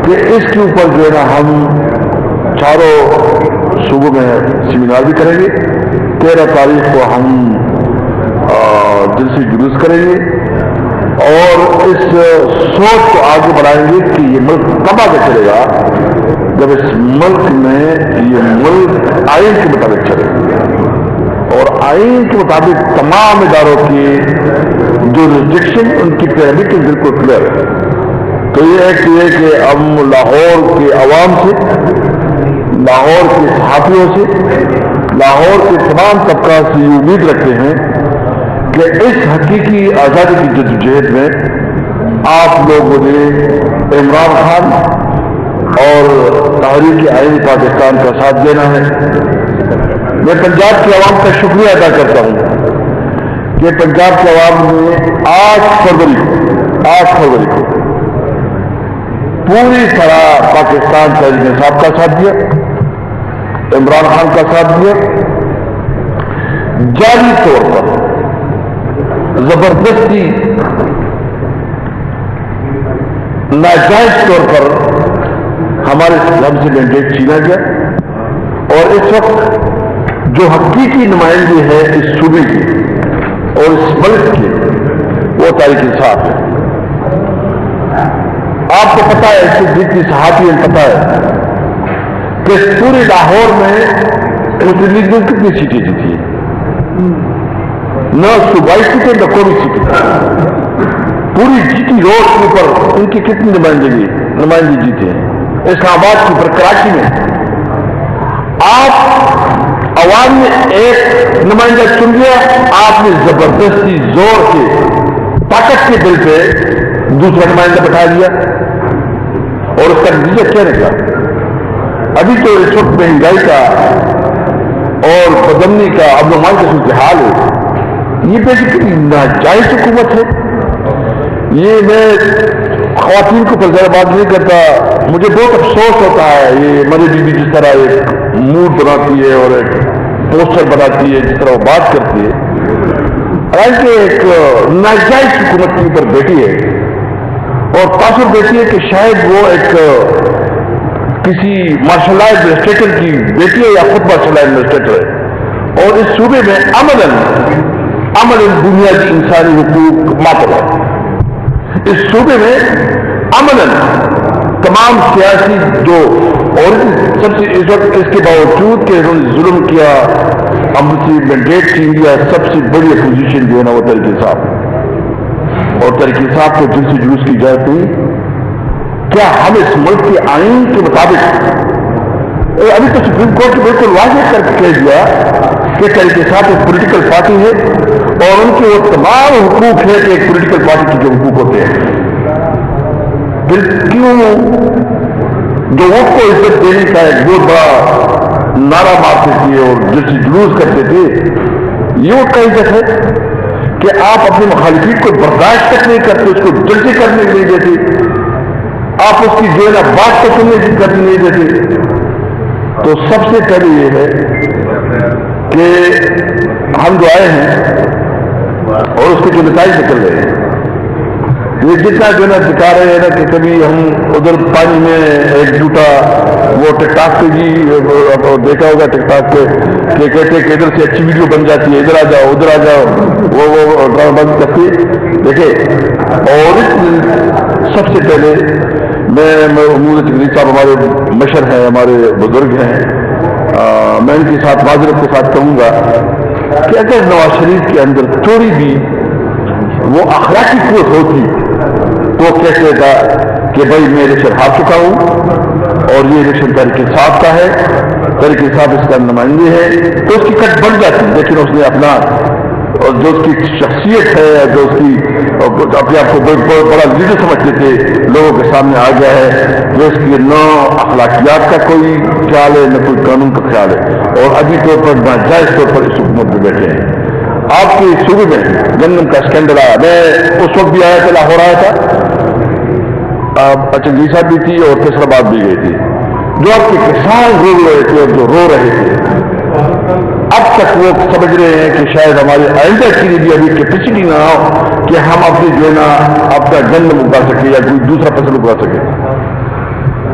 کہ اس کے اوپر جو ہے نا ہم چاروں صوبوں میں سیمینار بھی کریں گے. 13 تاریخ کو ہم جلسے جلوس کریں گے اور اس سوچ کو آگے بڑھائیں گے کہ یہ ملک کب آگے چلے گا جب اس ملک میں یہ ملک آئین کے مطابق چلے اور آئین کے مطابق تمام اداروں کی جو ریسٹرکشن ان کی پیرامیٹر بالکل کلیئر ہے. تو یہ ہے کہ ہم لاہور کے عوام سے، لاہور کے صحافیوں سے، لاہور کے تمام طبقات سے یہ امید رکھتے ہیں کہ اس حقیقی آزادی کی جدوجہد میں آپ لوگوں نے عمران خان اور تحریک آئین پاکستان کا ساتھ دینا ہے. میں پنجاب کے عوام کا شکریہ ادا کرتا ہوں کہ پنجاب کے عوام نے 8 فروری کو پوری طرح پاکستان تحریک انصاف کا ساتھ دیا، عمران خان کا ساتھ دیا. جعلی طور پر زبردستی ناجائز طور پر ہمارے ہم سے مینڈیٹ چھینا گیا اور اس وقت جو حقیقی نمائندگی ہے اس صوبے کی اور اس ملک کی وہ تحریک انصاف ہے. آپ کو پتا ہے کہ جتنی صحافی پتا ہے کہ پورے لاہور میں مسلم لیگ نے کتنی سیٹیں جیتی ہیں، نہ صوبائی سیٹیں نہ قومی سیٹیں. پوری جیٹی روڈ کے اوپر ان کی کتنی نمائندگی جیتے ہیں. اسلام آباد کے اوپر، کراچی میں آپ عوام نے ایک نمائندہ چن لیا، آپ نے زبردستی زور کے طاقت کے بل پہ دوسرا نمائندہ بٹھا دیا اور اس کا نتیجہ کیا نکلا؟ ابھی تو اس وقت مہنگائی کا اور بدمنی کا امن و امان کا صورتحال ہے. یہ بیسیکلی ناجائز حکومت ہے. یہ میں خواتین کو پر زیادہ بات نہیں کرتا، مجھے بہت افسوس ہوتا ہے یہ ہماری بیوی جس طرح ایک موڈ بناتی ہے اور ایک پوسٹر بناتی ہے، جس طرح وہ بات کرتی ہے، حالانکہ ایک ناجائز حکومت کے اوپر بیٹھی ہے اور تاثر دیتی ہے کہ شاید وہ ایک کسی مارشل لا ایڈمنسٹریٹر کی بیٹی ہے یا خود مارشل لا ایڈمنسٹریٹر ہے اور اس صوبے میں امن بنیادی انسانی حقوق ماتل ہے. اس صوبے میں امن تمام سیاسی جو اور سب سے اس وقت اس کے باوجود کہ انہوں نے ظلم کیا، ہم سے مینڈیٹ چھین لیا، سب سے بڑی اپوزیشن جو ہے نا وہ تحریک انصاف اور تحریک انصاف کو جن سے جلوس کی جائے تھی. کیا ہم اس ملک کے آئین کے مطابق ابھی تو سپریم کورٹ نے بالکل واضح کر کے کہہ دیا کہ تحریک انصاف ایک پولیٹیکل پارٹی ہے اور ان کے وہ تمام حقوق ہے کہ ایک پولیٹیکل پارٹی کے جو حقوق ہوتے ہیں. پھر کیوں جو ووٹ کو عزت دینے کا ایک بہت بڑا نعرہ مارتے تھے اور جس جلوس کرتے تھے، یہ ووٹ کا عزت ہے کہ آپ اپنے مخالفین کو برداشت تک نہیں کرتے، اس کو دل سے کرنے نہیں دیتے، آپ اس کی جو ہے نا بات کو سننے کی کرنے نہیں دیتے. تو سب سے پہلے یہ ہے کہ ہم جو آئے ہیں اور اس کے جو نتائج نکل رہے ہیں، یہ جتنا جو ہے نا دکھا رہے ہیں نا کہ کبھی ہم ادھر پانی میں ایک جھوٹا وہ ٹک ٹاک پہ جی دیکھا ہوگا ٹک ٹاک پہ کہ کہتے ہیں کہ ادھر سے اچھی ویڈیو بن جاتی ہے، ادھر آ جاؤ ادھر آ جاؤ، وہ ڈرامہ بند کرتی ہے دیکھے. اور سب سے پہلے میں امور تقریر صاحب ہمارے مشر ہیں، ہمارے بزرگ ہیں، میں ان کے ساتھ معذرت کے ساتھ کہوں گا کہ اگر نواز شریف کے اندر تھوڑی بھی وہ اخلاقی قوت ہوتی تو کہتے تھا کہ بھائی میں الیکشن ہار چکا ہوں اور یہ الیکشن تحریک انصاف کا ہے، تحریک انصاف اس کا نمائندے ہے، تو اس کی کٹ بن جاتی. لیکن اس نے اپنا جو اس کی شخصیت ہے، جو اس کی اپنے آپ کو بہت بڑا لیڈر سمجھتے تھے، لوگوں کے سامنے آ گیا ہے جو اس کی نہ اخلاقیات کا کوئی خیال ہے نہ کوئی قانون کا خیال ہے اور ابھی طور پر ناجائز طور پر اس حکومت میں بیٹھے ہیں. آپ کے صوبے میں گندم کا اسکینڈل آیا، میں اس وقت بھی آیا تھا، لاہور آیا تھا، اچنگی صاحب بھی تھی اور کیسرآباد بھی گئی تھی. جو آپ کے کسان رو رہے تھے اور جو رو رہے تھے، اب تک وہ سمجھ رہے ہیں کہ شاید ہمارے آئندہ کے لیے بھی ابھی کیپیسٹی نہ ہو کہ ہم اپنے جو ہے نا اپنا گندم اگا سکے یا کوئی دوسرا فصل اگا سکے.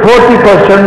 40%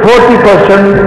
40%